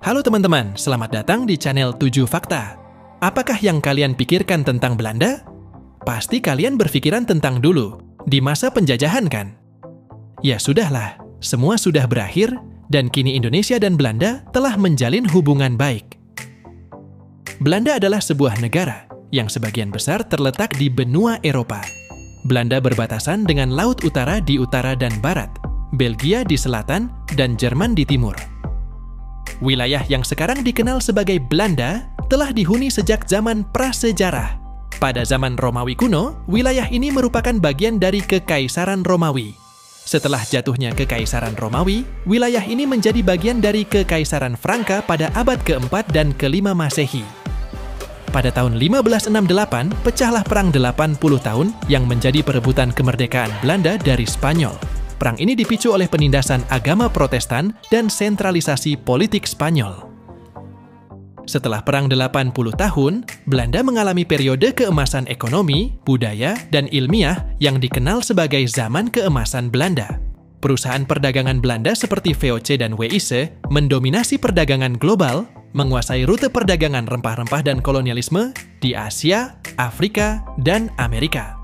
Halo teman-teman, selamat datang di channel 7 Fakta. Apakah yang kalian pikirkan tentang Belanda? Pasti kalian berpikiran tentang dulu, di masa penjajahan kan? Ya sudahlah, semua sudah berakhir, dan kini Indonesia dan Belanda telah menjalin hubungan baik. Belanda adalah sebuah negara yang sebagian besar terletak di benua Eropa. Belanda berbatasan dengan Laut Utara di utara dan barat, Belgia di selatan, dan Jerman di timur. Wilayah yang sekarang dikenal sebagai Belanda telah dihuni sejak zaman prasejarah. Pada zaman Romawi kuno, wilayah ini merupakan bagian dari Kekaisaran Romawi. Setelah jatuhnya Kekaisaran Romawi, wilayah ini menjadi bagian dari Kekaisaran Franka pada abad ke-4 dan ke-5 Masehi. Pada tahun 1568, pecahlah Perang 80 tahun yang menjadi perebutan kemerdekaan Belanda dari Spanyol. Perang ini dipicu oleh penindasan agama Protestan dan sentralisasi politik Spanyol. Setelah Perang 80 tahun, Belanda mengalami periode keemasan ekonomi, budaya, dan ilmiah yang dikenal sebagai Zaman Keemasan Belanda. Perusahaan perdagangan Belanda seperti VOC dan WIC mendominasi perdagangan global, menguasai rute perdagangan rempah-rempah dan kolonialisme di Asia, Afrika, dan Amerika.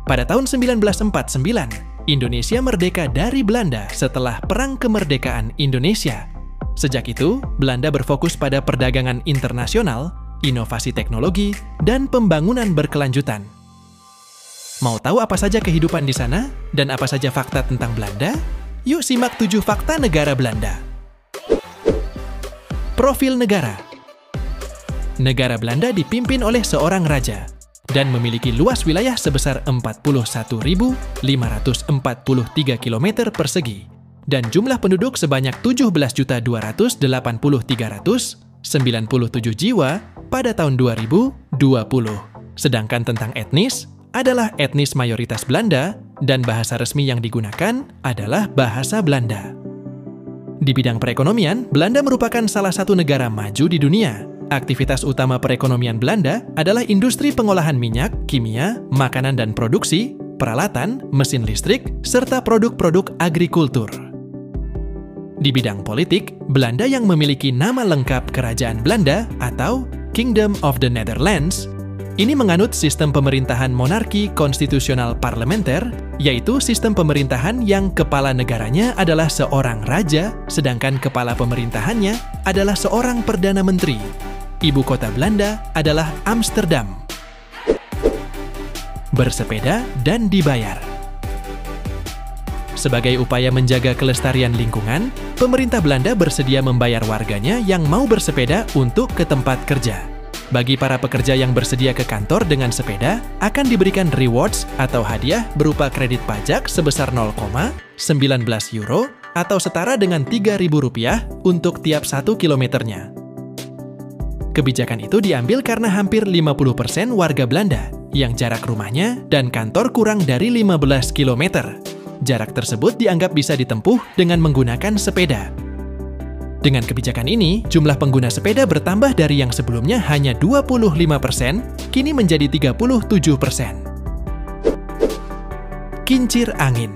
Pada tahun 1949, Indonesia merdeka dari Belanda setelah Perang Kemerdekaan Indonesia. Sejak itu, Belanda berfokus pada perdagangan internasional, inovasi teknologi, dan pembangunan berkelanjutan. Mau tahu apa saja kehidupan di sana dan apa saja fakta tentang Belanda? Yuk simak 7 fakta negara Belanda. Profil negara. Negara Belanda dipimpin oleh seorang raja dan memiliki luas wilayah sebesar 41.543 km persegi dan jumlah penduduk sebanyak 17.283.097 jiwa pada tahun 2020. Sedangkan tentang etnis, adalah etnis mayoritas Belanda dan bahasa resmi yang digunakan adalah bahasa Belanda. Di bidang perekonomian, Belanda merupakan salah satu negara maju di dunia. Aktivitas utama perekonomian Belanda adalah industri pengolahan minyak, kimia, makanan dan produksi, peralatan, mesin listrik, serta produk-produk agrikultur. Di bidang politik, Belanda yang memiliki nama lengkap Kerajaan Belanda atau Kingdom of the Netherlands, ini menganut sistem pemerintahan monarki konstitusional parlementer, yaitu sistem pemerintahan yang kepala negaranya adalah seorang raja, sedangkan kepala pemerintahannya adalah seorang perdana menteri. Ibu kota Belanda adalah Amsterdam. Bersepeda dan dibayar. Sebagai upaya menjaga kelestarian lingkungan, pemerintah Belanda bersedia membayar warganya yang mau bersepeda untuk ke tempat kerja. Bagi para pekerja yang bersedia ke kantor dengan sepeda, akan diberikan rewards atau hadiah berupa kredit pajak sebesar 0,19 euro atau setara dengan Rp3.000 untuk tiap 1 kilometernya. Kebijakan itu diambil karena hampir 50% warga Belanda yang jarak rumahnya dan kantor kurang dari 15 km. Jarak tersebut dianggap bisa ditempuh dengan menggunakan sepeda. Dengan kebijakan ini, jumlah pengguna sepeda bertambah dari yang sebelumnya hanya 25%, kini menjadi 37%. Kincir angin.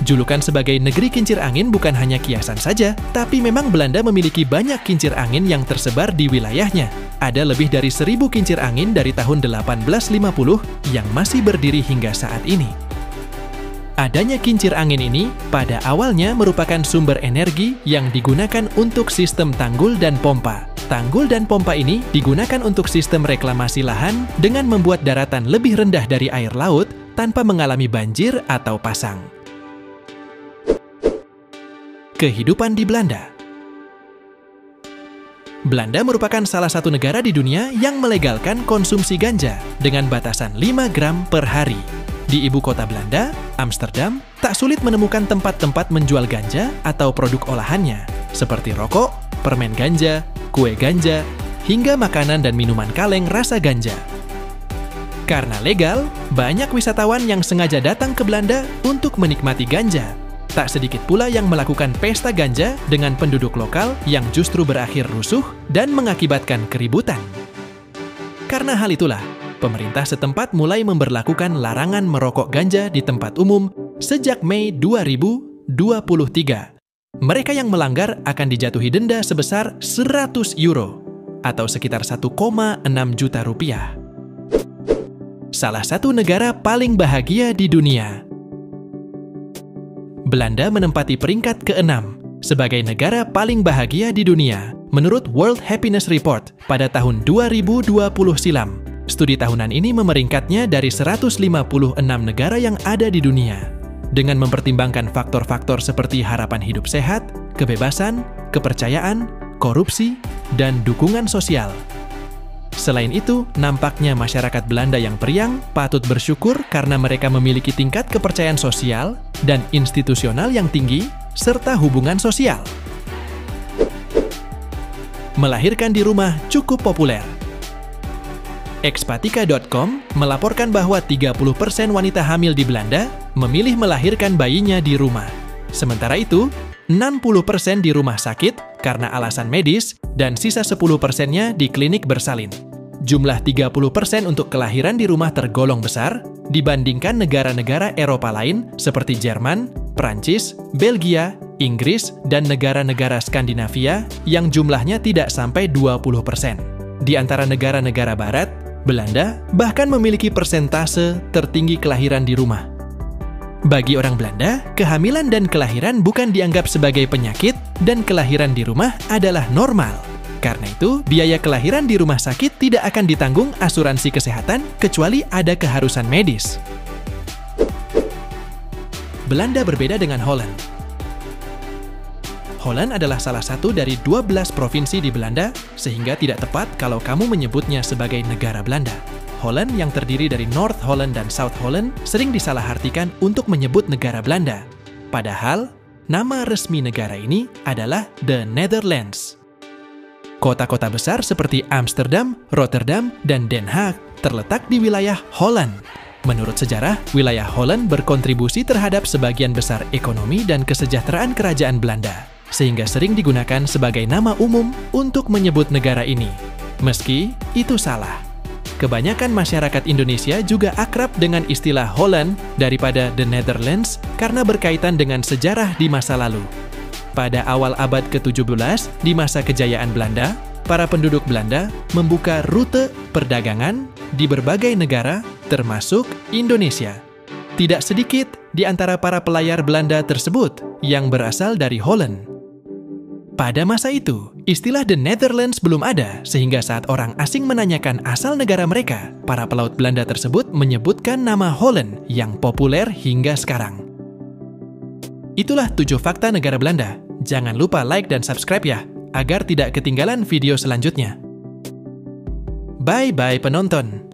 Julukan sebagai negeri kincir angin bukan hanya kiasan saja, tapi memang Belanda memiliki banyak kincir angin yang tersebar di wilayahnya. Ada lebih dari 1.000 kincir angin dari tahun 1850 yang masih berdiri hingga saat ini. Adanya kincir angin ini pada awalnya merupakan sumber energi yang digunakan untuk sistem tanggul dan pompa. Tanggul dan pompa ini digunakan untuk sistem reklamasi lahan dengan membuat daratan lebih rendah dari air laut tanpa mengalami banjir atau pasang. Kehidupan di Belanda. Belanda merupakan salah satu negara di dunia yang melegalkan konsumsi ganja dengan batasan 5 gram per hari. Di ibu kota Belanda, Amsterdam, tak sulit menemukan tempat-tempat menjual ganja atau produk olahannya, seperti rokok, permen ganja, kue ganja, hingga makanan dan minuman kaleng rasa ganja. Karena legal, banyak wisatawan yang sengaja datang ke Belanda untuk menikmati ganja. Tak sedikit pula yang melakukan pesta ganja dengan penduduk lokal yang justru berakhir rusuh dan mengakibatkan keributan. Karena hal itulah, pemerintah setempat mulai memberlakukan larangan merokok ganja di tempat umum sejak Mei 2023. Mereka yang melanggar akan dijatuhi denda sebesar 100 euro atau sekitar 1,6 juta rupiah. Salah satu negara paling bahagia di dunia. Belanda menempati peringkat ke-6 sebagai negara paling bahagia di dunia menurut World Happiness Report pada tahun 2020 silam. Studi tahunan ini memeringkatnya dari 156 negara yang ada di dunia dengan mempertimbangkan faktor-faktor seperti harapan hidup sehat, kebebasan, kepercayaan, korupsi, dan dukungan sosial. Selain itu, nampaknya masyarakat Belanda yang periang patut bersyukur karena mereka memiliki tingkat kepercayaan sosial dan institusional yang tinggi, serta hubungan sosial. Melahirkan di rumah cukup populer. Expatica.com melaporkan bahwa 30% wanita hamil di Belanda memilih melahirkan bayinya di rumah. Sementara itu, 60% di rumah sakit karena alasan medis dan sisa 10%-nya di klinik bersalin. Jumlah 30% untuk kelahiran di rumah tergolong besar dibandingkan negara-negara Eropa lain seperti Jerman, Prancis, Belgia, Inggris, dan negara-negara Skandinavia yang jumlahnya tidak sampai 20%. Di antara negara-negara barat, Belanda bahkan memiliki persentase tertinggi kelahiran di rumah. Bagi orang Belanda, kehamilan dan kelahiran bukan dianggap sebagai penyakit dan kelahiran di rumah adalah normal. Karena itu, biaya kelahiran di rumah sakit tidak akan ditanggung asuransi kesehatan kecuali ada keharusan medis. Belanda berbeda dengan Holland. Holland adalah salah satu dari 12 provinsi di Belanda, sehingga tidak tepat kalau kamu menyebutnya sebagai negara Belanda. Holland yang terdiri dari North Holland dan South Holland sering disalahartikan untuk menyebut negara Belanda. Padahal, nama resmi negara ini adalah The Netherlands. Kota-kota besar seperti Amsterdam, Rotterdam, dan Den Haag terletak di wilayah Holland. Menurut sejarah, wilayah Holland berkontribusi terhadap sebagian besar ekonomi dan kesejahteraan kerajaan Belanda, sehingga sering digunakan sebagai nama umum untuk menyebut negara ini. Meski itu salah. Kebanyakan masyarakat Indonesia juga akrab dengan istilah Holland daripada The Netherlands karena berkaitan dengan sejarah di masa lalu. Pada awal abad ke-17, di masa kejayaan Belanda, para penduduk Belanda membuka rute perdagangan di berbagai negara, termasuk Indonesia. Tidak sedikit di antara para pelayar Belanda tersebut yang berasal dari Holland. Pada masa itu, istilah The Netherlands belum ada, sehingga saat orang asing menanyakan asal negara mereka, para pelaut Belanda tersebut menyebutkan nama Holland yang populer hingga sekarang. Itulah 7 fakta negara Belanda. Jangan lupa like dan subscribe ya, agar tidak ketinggalan video selanjutnya. Bye-bye penonton!